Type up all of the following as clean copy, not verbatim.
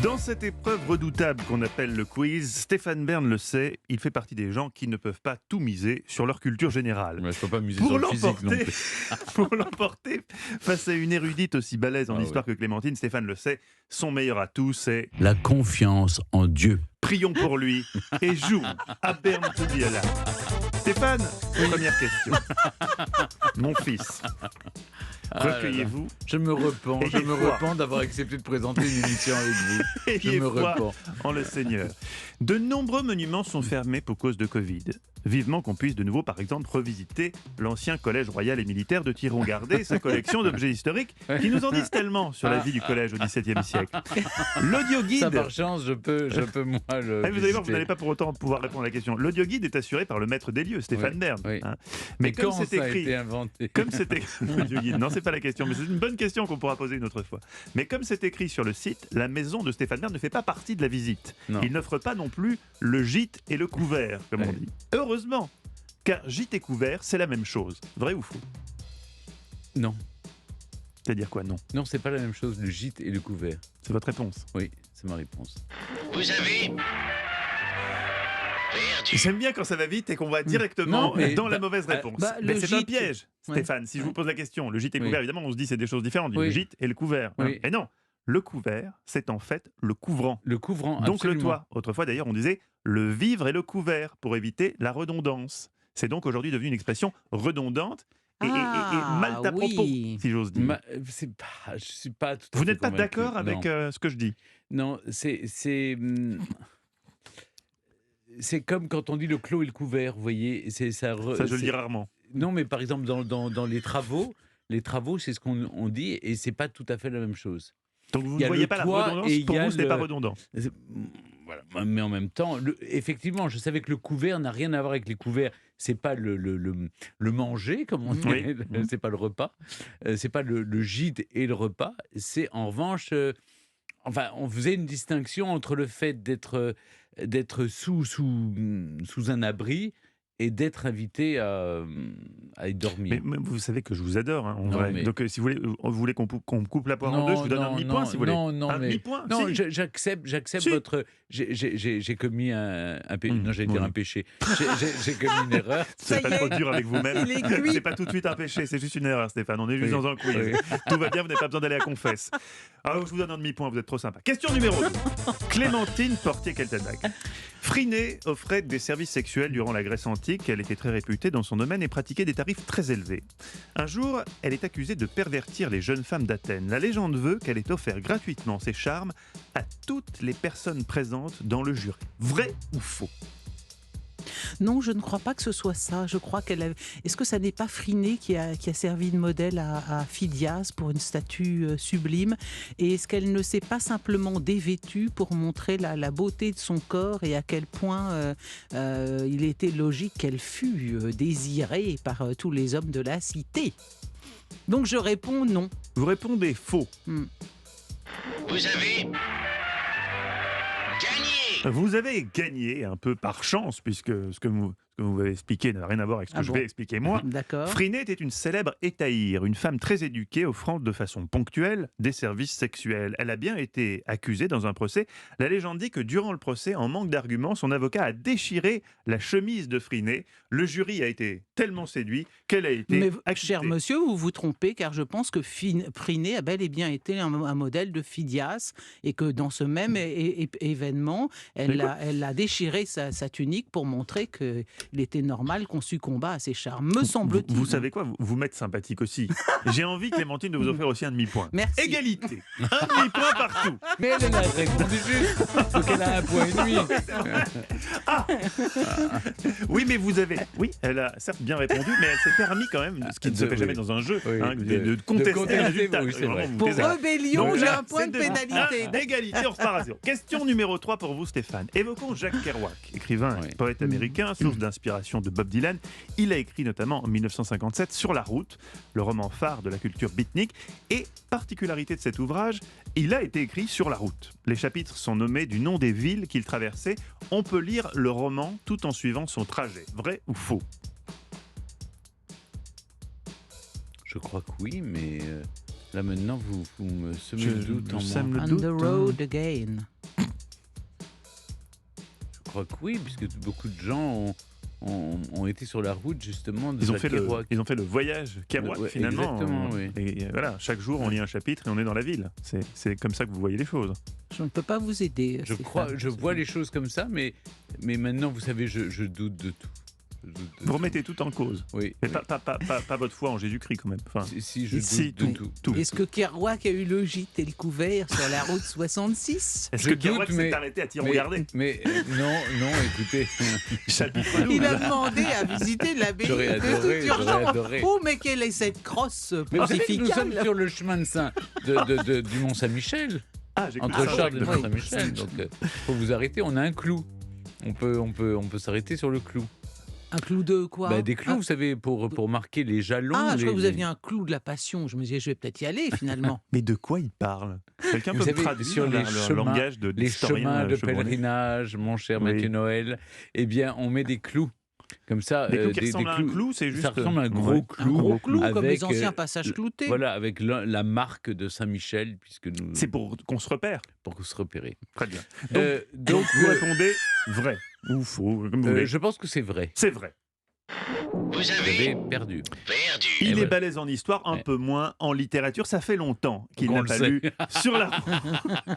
Dans cette épreuve redoutable qu'on appelle le quiz, Stéphane Bern le sait, il fait partie des gens qui ne peuvent pas tout miser sur leur culture générale. Il ne faut pas miser sur le physique non plus. Pour l'emporter face à une érudite aussi balèze en histoire que Clémentine, Stéphane le sait, son meilleur atout, c'est la confiance en Dieu. Prions pour lui et joue à Bern to be alive. Stéphane, première question. Mon fils, recueillez-vous. Je me repens d'avoir accepté de présenter une émission avec vous. Je Ayez me foi repens. en le Seigneur. De nombreux monuments sont fermés pour cause de Covid. Vivement qu'on puisse de nouveau, par exemple, revisiter l'ancien collège royal et militaire de Thiron-Gardé, sa collection d'objets historiques qui nous en disent tellement sur la vie du collège au XVIIe siècle. L'audioguide... Ça par chance, je peux moi le Vous allez voir, vous visiter. n'allez pas pour autant pouvoir répondre à la question. L'audioguide est assuré par le maître des lieux, Stéphane Oui, Bern. oui. Hein. Mais comme quand c'est ça a écrit... été inventé Comme c'était l'audioguide, non, c'est pas la question, mais c'est une bonne question qu'on pourra poser une autre fois. Mais comme c'est écrit sur le site, la maison de Stéphane Bern ne fait pas partie de la visite. Non. Il n'offre pas non plus le gîte et le couvert, comme on dit. Heureusement, car gîte et couvert, c'est la même chose. Vrai ou faux? Non. C'est-à-dire quoi, non? Non, c'est pas la même chose, le gîte et le couvert. C'est votre réponse. Oui, c'est ma réponse. Vous avez perdu. J'aime bien quand ça va vite et qu'on va directement Non, mais dans la mauvaise réponse. le mais c'est un gîte- piège, Ouais. Stéphane. Si je vous pose la question, le gîte et le Oui. couvert, évidemment, on se dit c'est des choses différentes. Il y a Oui. le gîte et le couvert. Hein. Oui. Et non, le couvert, c'est en fait le couvrant. Le couvrant, Donc absolument. le toit. Autrefois d'ailleurs on disait le vivre et le couvert pour éviter la redondance. C'est donc aujourd'hui devenu une expression redondante et mal à propos, oui. si j'ose dire. Je suis pas tout à Vous fait n'êtes pas convaincu. d'accord avec Non. ce que je dis? Non, c'est comme quand on dit le clos et le couvert, vous voyez. Ça je le dis rarement. Non, mais par exemple, dans les travaux, c'est ce qu'on dit et c'est pas tout à fait la même chose. Donc vous Il y ne a voyez le pas la toit redondance, et il pour y a vous ce n'est pas le- redondant. Voilà. Mais en même temps, effectivement, je savais que le couvert n'a rien à voir avec les couverts. C'est pas le manger, comme on dit, Oui. c'est pas le repas, c'est pas le gîte et le repas. C'est en revanche, enfin, on faisait une distinction entre le fait d'être sous un abri et d'être invité à y dormir. Mais vous savez que je vous adore, hein, en Non, vrai. mais- Donc si vous voulez qu'on coupe la poire en deux, je vous donne un demi-point si vous voulez. Non, Un mais demi-point, non, si. j'accepte Si. votre. J'ai commis un péché. Non, j'allais dire oui. un péché. J'ai commis une erreur. C'est pas y est. trop dur avec vous-même. Il est cuit. C'est pas tout de suite un péché, c'est juste une erreur, Stéphane. On est juste Oui. dans un quiz. Oui. Tout va bien, vous n'avez pas besoin d'aller à confesse. Alors, je vous donne un demi-point, vous êtes trop sympa. Question numéro 2. Clémentine Portier-Keltenbach. Phryné offrait des services sexuels durant la Grèce antique. Elle était très réputée dans son domaine et pratiquait des tarifs très élevés. Un jour, elle est accusée de pervertir les jeunes femmes d'Athènes. La légende veut qu'elle ait offert gratuitement ses charmes à toutes les personnes présentes dans le jury. Vrai ou faux? Non, je ne crois pas que ce soit ça. Je crois qu'elle a... Est-ce que ça n'est pas Phryné qui a servi de modèle à Phidias pour une statue sublime? Et est-ce qu'elle ne s'est pas simplement dévêtue pour montrer la beauté de son corps et à quel point il était logique qu'elle fût désirée par tous les hommes de la cité? Donc je réponds non. Vous répondez faux. Vous avez gagné. Vous avez gagné un peu par chance, puisque ce que vous m'avez expliqué n'a rien à voir avec ce que Ah je bon. vais expliquer moi. D'accord. Phryné était une célèbre hétaïre, une femme très éduquée offrant de façon ponctuelle des services sexuels. Elle a bien été accusée dans un procès. La légende dit que durant le procès, en manque d'arguments, son avocat a déchiré la chemise de Phryné. Le jury a été tellement séduit qu'elle a été Mais acquittée. cher monsieur, vous vous trompez, car je pense que Phryné a bel et bien été un modèle de Phidias et que dans ce même événement, elle a déchiré sa tunique pour montrer qu'il était normal qu'on succomba à ses charmes, me semble-t-il. Vous savez quoi, vous m'êtes sympathique aussi. J'ai envie, Clémentine, de vous offrir aussi un demi-point. Merci. Égalité. Un demi-point partout. Mais elle a répondu juste, donc elle a un point et demi. Oui, mais vous avez... Oui, elle a certes bien répondu, mais elle s'est permis quand même, ce qui ne se fait Oui. jamais dans un jeu, Oui, de contester contester, le résultat. oui, c'est Vraiment, vrai. vous Pour taisez. rébellion, Donc j'ai là, un point de c'est pénalité. Égalité, on repart à zéro. Question numéro 3 pour vous, Stéphane. Évoquons Jack Kerouac, écrivain et Oui. poète américain, source d'inspiration de Bob Dylan. Il a écrit notamment en 1957 Sur la route, le roman phare de la culture beatnik. Et particularité de cet ouvrage, il a été écrit sur la route. Les chapitres sont nommés du nom des villes qu'il traversait. On peut lire le roman tout en suivant son trajet. Vrai ou faux? Je crois que oui, mais là maintenant vous me semez le doute en sème moi. le On doute. the road again. crois que oui, puisque beaucoup de gens ont été sur la route justement de Ils ont Jacques fait Kerouac. ils ont fait le voyage Kerouac, Ouais, finalement. exactement, oui. Et voilà, chaque jour, on lit un chapitre et on est dans la ville. C'est comme ça que vous voyez les choses. Je ne peux pas vous aider. Je vois les choses comme ça, mais maintenant, vous savez, je doute de tout. Je doute de Vous tout. remettez tout en cause. Oui. Mais oui. pas votre foi en Jésus-Christ, quand même. Enfin, Si, je si, doute de tout. Est-ce que Kerouac a eu le gîte et le couvert sur la route 66? Est-ce Je que doute, Kerouac s'est mais- arrêté à tirer regarder Mais non, écoutez, Chapitre Il 12. a demandé à visiter l'abbaye J'aurais de adoré, toute j'aurais urgence. adoré. Oh, mais quelle est cette crosse mais vous savez que nous sommes pontificale? sur le chemin de du Mont-Saint-Michel, Ah, j'ai entre compris ça. Chartres et le Oui. Mont-Saint-Michel. Donc, faut vous arrêter. On a un clou. On peut s'arrêter sur le clou. Un clou de quoi? Des clous, vous savez, pour marquer les jalons. Ah, je crois que vous les- aviez un clou de la passion. Je me disais, je vais peut-être y aller finalement. Mais de quoi il parle? Quelqu'un Vous peut me savez, traduire sur les le chemins- langage de les l'historien chemins de chevronné? pèlerinage, mon cher Oui. Mathieu Noël, eh bien, on met des clous. Comme ça, Des clous qui des ressemblent à un clou, c'est juste... Ça ressemble à un gros Ouais. Un clou. gros clou, comme avec, les anciens passages cloutés. Voilà, avec la marque de Saint-Michel, puisque nous, C'est pour qu'on se repère. pour se repérer. Très bien. Donc, Vous répondez vrai ou faux, comme vous voulez. je pense que c'est vrai. C'est vrai. Vous Vous avez avez perdu. perdu. Il Et est voilà. balèze en histoire, un Ouais. peu moins en littérature. Ça fait longtemps qu'il Qu'on n'a le pas sait. lu sur la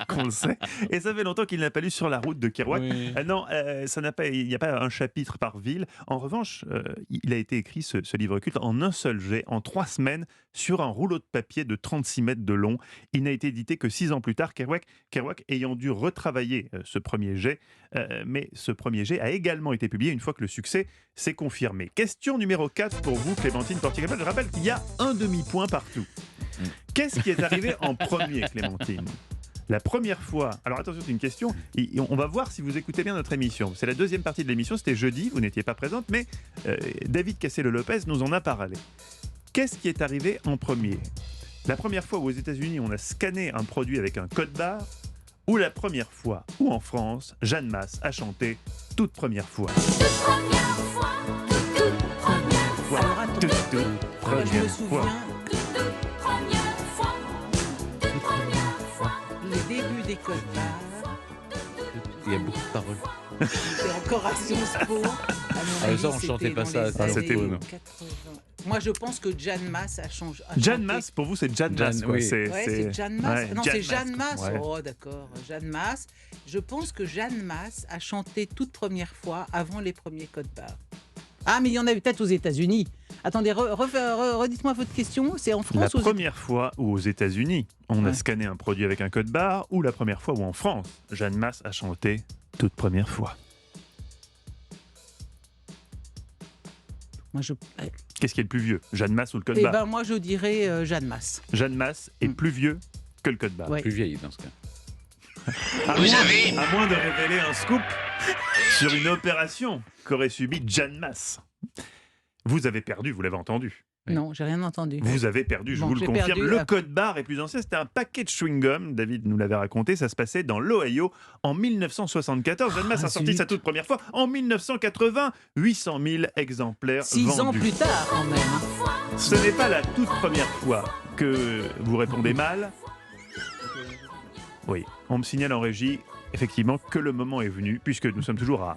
qu'on le sait. Et ça fait longtemps qu'il n'a pas lu sur la route de Kerouac. Oui. Non, ça n'a pas. Il n'y a pas un chapitre par ville. En revanche, il a été écrit ce livre culte en un seul jet, en 3 semaines, sur un rouleau de papier de 36 mètres de long. Il n'a été édité que 6 ans plus tard. Kerouac ayant dû retravailler ce premier jet, mais ce premier jet a également été publié une fois que le succès s'est confirmé. Question numéro 4 pour vous, Clémentine Portier-Capel. Je rappelle qu'il y a un demi-point partout. Qu'est-ce qui est arrivé en premier, Clémentine? La première fois, alors attention, c'est une question, on va voir si vous écoutez bien notre émission. C'est la deuxième partie de l'émission, c'était jeudi, vous n'étiez pas présente, mais David Cassel-Lopez nous en a parlé. Qu'est-ce qui est arrivé en premier? La première fois où aux États-Unis on a scanné un produit avec un code barre, ou la première fois où en France, Jeanne Masse a chanté toute première fois. Alors, attends. Toute Moi, je me première fois. souviens, les débuts des codes barres, Il y a beaucoup de paroles. c'était encore à Sciences Po. À mon Ah, avis, ça, on chantait pas ça, c'était c'était les vous. années 80. Moi, je pense que Jeanne Masse a changé. Jeanne Masse, pour vous, c'est Jeanne Masse. Jeanne, quoi. oui. Ouais, c'est Jeanne Masse. ouais, Non, c'est Jeanne Masse. Ouais. Oh, d'accord. Jeanne Masse. Je pense que Jeanne Masse a chanté toute première fois avant les premiers codes barres. Ah, mais il y en avait peut-être aux États-Unis. Attendez, redites-moi votre question. C'est en La France ou aux première fois où aux États-Unis, on a Ouais. scanné un produit avec un code barre, ou la première fois où en France, Jeanne Masse a chanté toute première fois. Moi, je... Qu'est-ce qui est le plus vieux, Jeanne Masse ou le code Eh barre? ben, moi, je dirais Jeanne Masse. Jeanne Masse est Mm. plus vieux que le code barre. Ouais. Plus vieille dans ce cas. Vous avez- À moins de révéler un scoop sur une opération qu'aurait subie Jeanne Masse. Vous avez perdu, vous l'avez entendu. Oui. Non, j'ai rien entendu. Vous avez perdu, je Bon, vous le j'ai confirme. perdu, Le ah. code barre est plus ancien, c'était un paquet de chewing-gum. David nous l'avait raconté, ça se passait dans l'Ohio en 1974. Jeanne Masse a sorti zut. sa toute première fois en 1980. 800 000 exemplaires 6 ans vendus. plus tard, quand même. hein. Ce n'est pas la toute première fois que vous répondez mal. Oui, on me signale en régie, effectivement, que le moment est venu, puisque nous sommes toujours à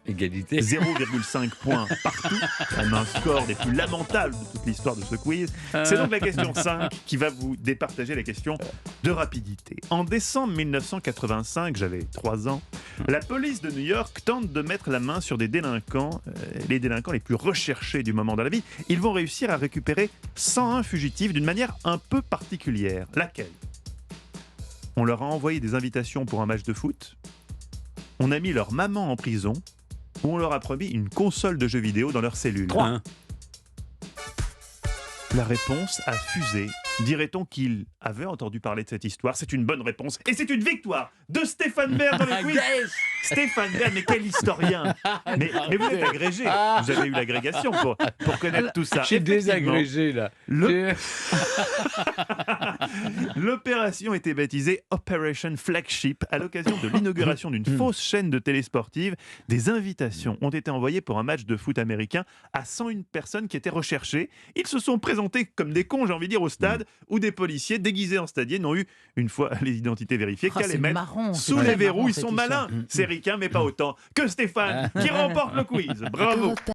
Égalité. 0,5 points partout, un score des plus lamentables de toute l'histoire de ce quiz. C'est donc la question 5 qui va vous départager la question de rapidité. En décembre 1985, j'avais 3 ans, la police de New York tente de mettre la main sur des délinquants, les délinquants les plus recherchés du moment dans la vie. Ils vont réussir à récupérer 101 fugitifs d'une manière un peu particulière. Laquelle? On leur a envoyé des invitations pour un match de foot, on a mis leur maman en prison, ou on leur a promis une console de jeux vidéo dans leur cellule. 3. La réponse a fusé. Dirait-on qu'il avait entendu parler de cette histoire? C'est une bonne réponse. Et c'est une victoire de Stéphane Bern dans le quiz. Stéphane Bern, mais quel historien! Mais vous êtes agrégé. Vous avez eu l'agrégation pour connaître tout ça. J'ai Effectivement, désagrégé là. Le- J'ai- L'opération était baptisée Operation Flagship à l'occasion de l'inauguration d'une fausse chaîne de télé sportive. Des invitations ont été envoyées pour un match de foot américain à 101 personnes qui étaient recherchées. Ils se sont présentés comme des cons, j'ai envie de dire, au stade. où des policiers déguisés en stadiers n'ont eu, une fois les identités vérifiées, qu'à les c'est mettre marrant, c'est sous très les verrous. marrant, Ils cette sont histoire. malins, c'est ricain, mais pas autant que Stéphane, qui remporte le quiz. Bravo.